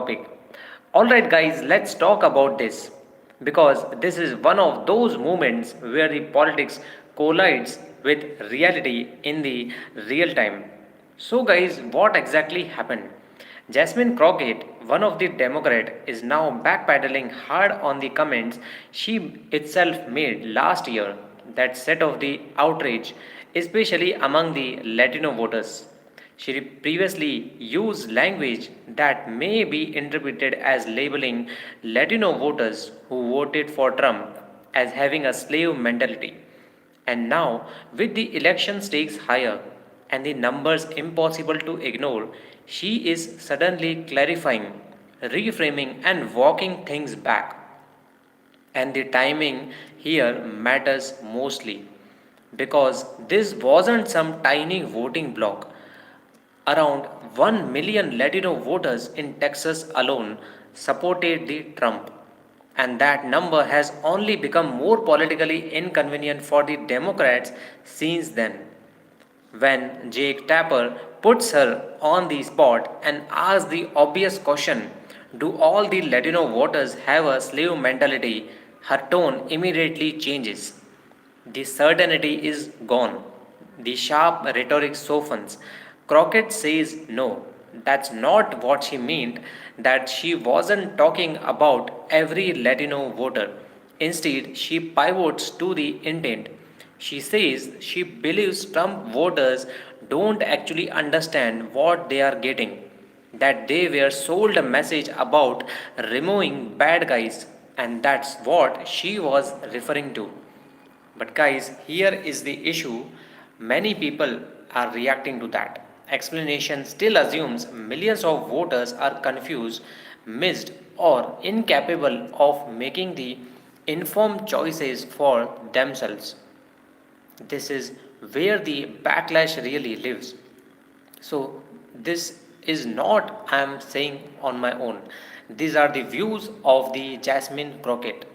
topic. Alright, guys, let's talk about this because this is one of those moments where the politics collides with reality in the real time. So, guys, what exactly happened? Jasmine Crockett, one of the Democrat, is now backpedaling hard on the comments she itself made last year that set off the outrage, especially among the Latino voters. She previously used language that may be interpreted as labeling Latino voters who voted for Trump as having a slave mentality. And now, with the election stakes higher and the numbers impossible to ignore, she is suddenly clarifying, reframing, and walking things back. And the timing here matters mostly because this wasn't some tiny voting bloc. Around 1 million Latino voters in Texas alone supported the Trump, and that number has only become more politically inconvenient for the Democrats since then. When Jake Tapper puts her on the spot and asks the obvious question, do all the Latino voters have a slave mentality? Her tone immediately changes. The certainty is gone. The sharp rhetoric softens. Crockett says no, that's not what she meant, that she wasn't talking about every Latino voter. Instead, she pivots to the intent. She says she believes Trump voters don't actually understand what they are getting, that they were sold a message about removing bad guys, and that's what she was referring to. But, guys, here is the issue. Many people are reacting to that. Explanation still assumes millions of voters are confused, missed, or incapable of making the informed choices for themselves. This is where the backlash really lives. So, this is not I am saying on my own. These are the views of the Jasmine Crockett.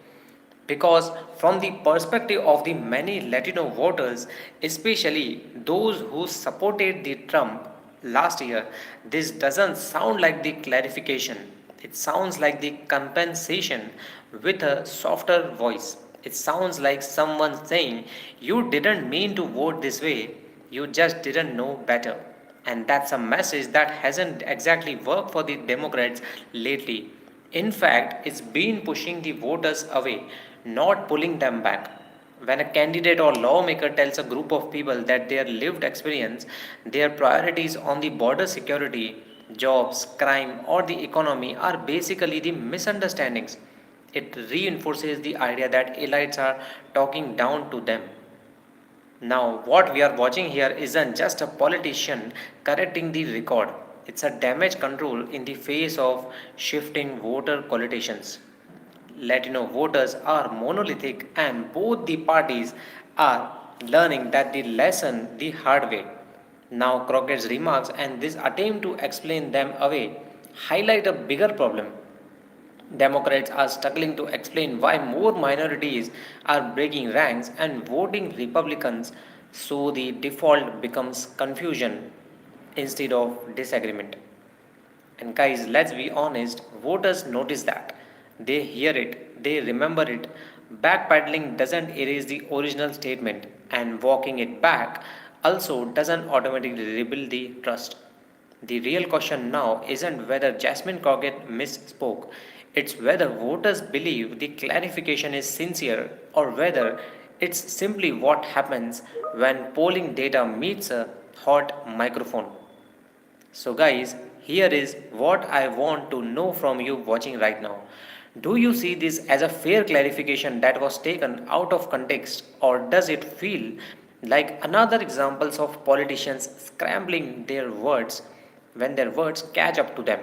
Because, from the perspective of the many Latino voters, especially those who supported the Trump last year, this doesn't sound like the clarification. It sounds like the compensation with a softer voice. It sounds like someone saying, you didn't mean to vote this way, you just didn't know better. And that's a message that hasn't exactly worked for the Democrats lately. In fact, it's been pushing the voters away, not pulling them back. When a candidate or lawmaker tells a group of people that their lived experience, their priorities on the border security, jobs, crime, or the economy are basically the misunderstandings, it reinforces the idea that elites are talking down to them. Now, what we are watching here isn't just a politician correcting the record, it's a damage control in the face of shifting voter coalitions. Latino voters are monolithic, and both the parties are learning that the lesson the hard way. Now, Crockett's remarks and this attempt to explain them away highlight a bigger problem. Democrats are struggling to explain why more minorities are breaking ranks and voting Republicans, so the default becomes confusion instead of disagreement. And guys, let's be honest, voters notice that. They hear it, they remember it. Backpedaling doesn't erase the original statement, and walking it back also doesn't automatically rebuild the trust. The real question now isn't whether Jasmine Crockett misspoke, it's whether voters believe the clarification is sincere or whether it's simply what happens when polling data meets a hot microphone. So, guys, here is what I want to know from you watching right now. Do you see this as a fair clarification that was taken out of context, or does it feel like another examples of politicians scrambling their words when their words catch up to them?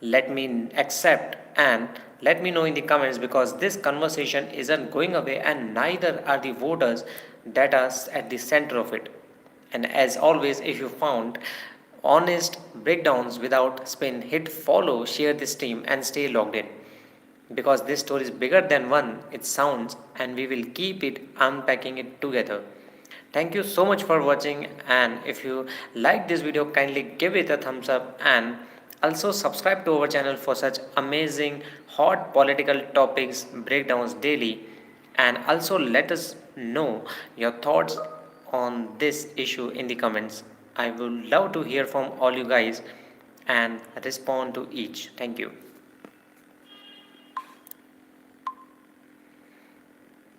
Let me accept and let me know in the comments because this conversation isn't going away and neither are the voters that are at the center of it. And as always, if you found honest breakdowns without spin, hit follow, share this stream, and stay logged in. Because this story is bigger than one, it sounds, and we will keep it unpacking it together. Thank you so much for watching, and if you like this video, kindly give it a thumbs up and Also, subscribe to our channel for such amazing hot political topics breakdowns daily, and also let us know your thoughts on this issue in the comments. I would love to hear from all you guys and respond to each. Thank you.